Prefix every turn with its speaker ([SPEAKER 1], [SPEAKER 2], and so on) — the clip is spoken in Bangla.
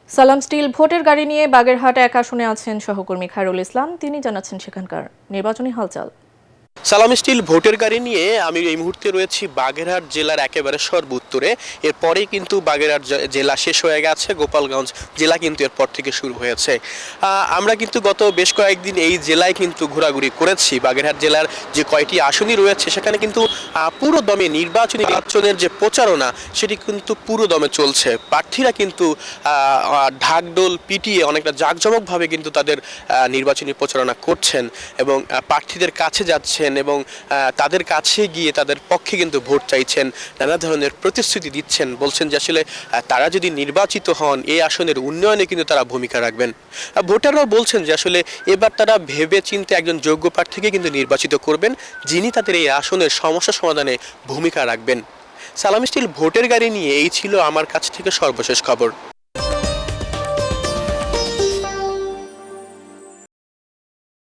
[SPEAKER 1] সালাম স্টিল ভোটের গাড়ি নিয়ে বাগেরহাট ১ আসনে আছেন সহকর্মী খায়রুল ইসলাম। তিনি জানাচ্ছেন সেখানকার নির্বাচনী হালচাল।
[SPEAKER 2] সালাম স্টিল ভোটের গাড়ি নিয়ে আমি এই মুহূর্তে রয়েছি বাগেরহাট জেলার একেবারে সর্বোত্তরে। এরপরেই কিন্তু বাগেরহাট জেলা শেষ হয়ে গেছে, গোপালগঞ্জ জেলা কিন্তু এরপর থেকে শুরু হয়েছে। আমরা কিন্তু গত বেশ কয়েকদিন এই জেলায় কিন্তু ঘোরাঘুরি করেছি। বাগেরহাট জেলার যে কয়টি আসনই রয়েছে সেখানে কিন্তু পুরো দমে নির্বাচনের যে প্রচারণা সেটি কিন্তু পুরো দমে চলছে। প্রার্থীরা কিন্তু ঢাকঢোল পিটিয়ে অনেকটা জাঁকজমকভাবে কিন্তু তাদের নির্বাচনী প্রচারণা করছেন এবং প্রার্থীদের কাছে যাচ্ছেন এবং তাদের কাছে গিয়ে তাদের পক্ষে কিন্তু ভোট চাইছেন, নানা ধরনের প্রতিশ্রুতি দিচ্ছেন, বলছেন যে আসলে তারা যদি নির্বাচিত হন এই আসনের উন্নয়নে কিন্তু তারা ভূমিকা রাখবেন। ভোটাররাও বলছেন যে আসলে এবার তারা ভেবে চিন্তে একজন যোগ্য প্রার্থীকে কিন্তু নির্বাচিত করবেন, যিনি তাদের এই আসনের সমস্যা সমাধানে ভূমিকা রাখবেন। সালাম স্টিল ভোটের গাড়ি নিয়ে এই ছিল আমার কাছ থেকে সর্বশেষ খবর।